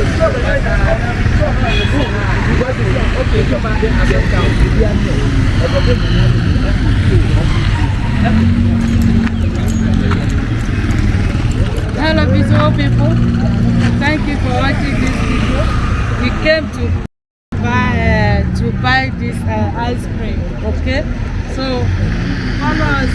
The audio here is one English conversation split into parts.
Hello, beautiful people. Thank you for watching this video. We came to buy this ice cream. Okay, so follow us.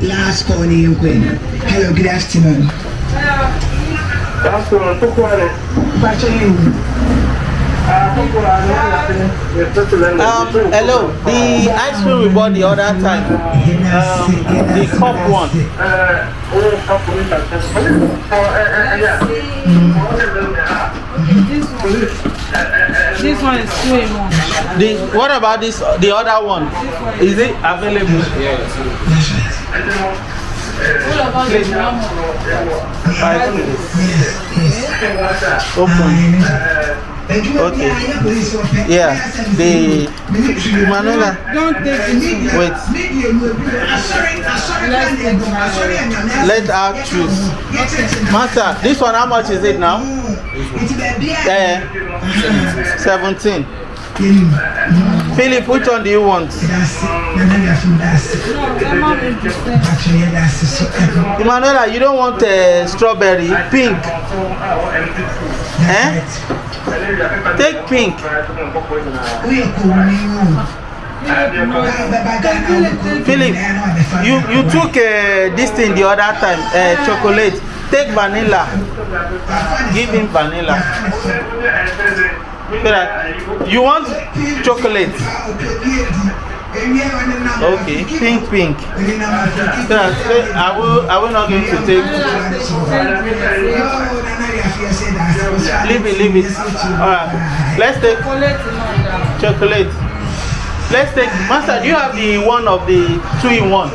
Last call in Queen. Hello, good afternoon. Hello. The ice cream we bought the other time. The cup one. This one is 2 in 1. What about this? The other one? Is it available? What about this one? 5 minutes. Open. Okay. Yeah. The Manuela. Don't take this one. Wait. Let her choose. Master, this one, how much is it now? 17. Philip, which one do you want? Emanuela, you don't want strawberry, pink. Eh? Take pink. Philip, you took this thing the other time, chocolate. Take vanilla. Give him vanilla. You want chocolate? Okay, pink. I will not going to take. Leave it. Alright. Let's take chocolate. Let's take, Master, do you have the one of the 2-in-1?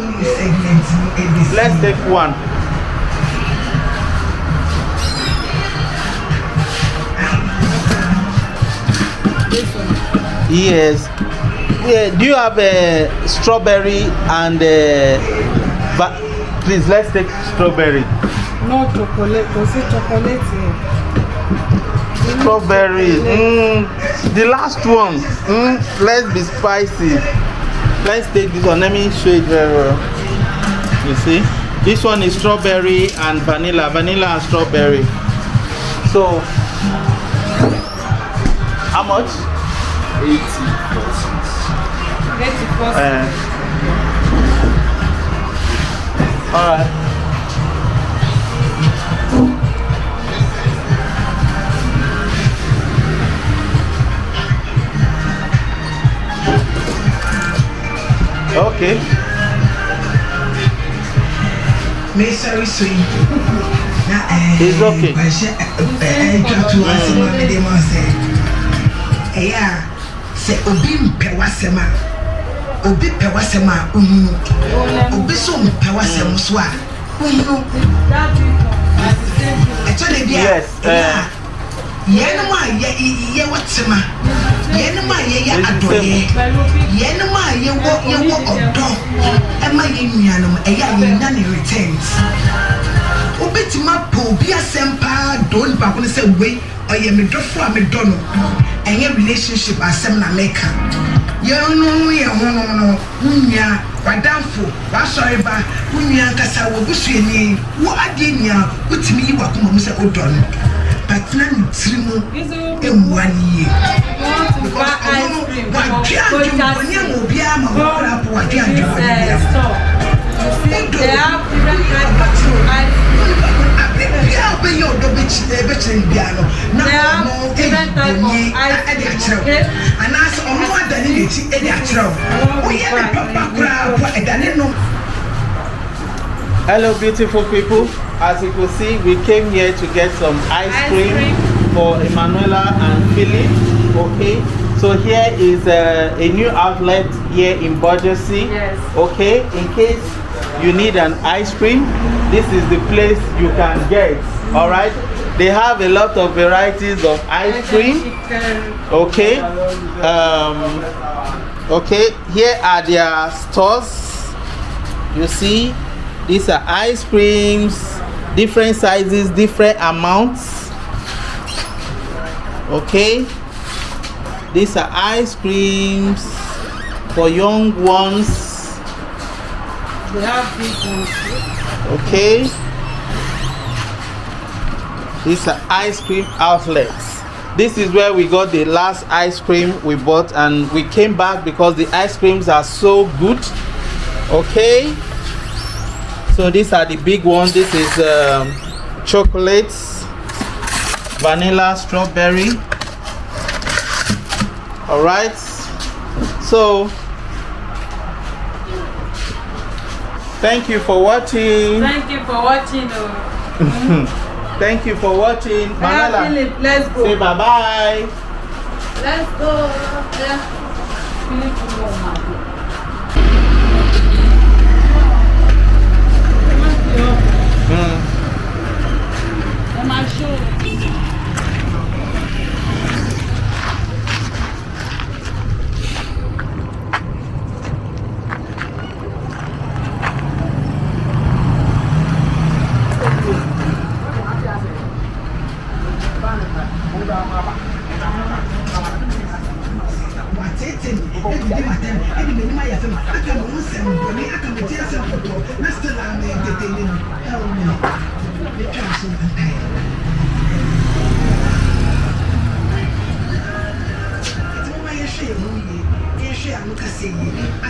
Let's take one. Yes. Yeah, do you have a strawberry and please, let's take strawberry. No chocolate. Does it chocolate here? Strawberry. The last one. Let's be spicy. Let's take this one. Let me show it very well. You see? This one is strawberry and vanilla. Vanilla and strawberry. So, how much? 80%. Alright. Okay. It's okay. Say obi mpewasema obi pewasema obi so mpewasema so a yes yenuma ye watema yenuma ye adoye yenuma ye wo odo ema ye nuanom eya ye na ne returns obetima po obi asempa don ba ko ne say we oye me dofo a me dono enye relationship asem na meka ye no ye hono nya wadamfo wa sorry ba nya kasa wo busuani wo ade nya utimi yi wakoma mu se odon but na ntrimu emwani because wa dia nyo mo bia ma wo kra po wa dia nyo bia they have different kinds of ice Hello beautiful people, as you can see we came here to get some ice cream for Emanuela and Philip. Okay, so here is a new outlet here in Bordersea. Yes. Okay, in case you need an ice cream, this is the place you can get. All right, they have a lot of varieties of ice cream. Okay, okay, here are their stores. You see, these are ice creams, different sizes, different amounts. Okay, these are ice creams for young ones. They have big ones. Okay, these are ice cream outlets. This is where we got the last ice cream we bought, and we came back because the ice creams are so good. Okay, so these are the big ones. This is chocolates, vanilla, strawberry. All right, so thank you for watching. Thank you for watching. Thank you for watching. Yeah, Philip, let's go. Say bye bye. Let's go. Yeah. Philip, go, my show. I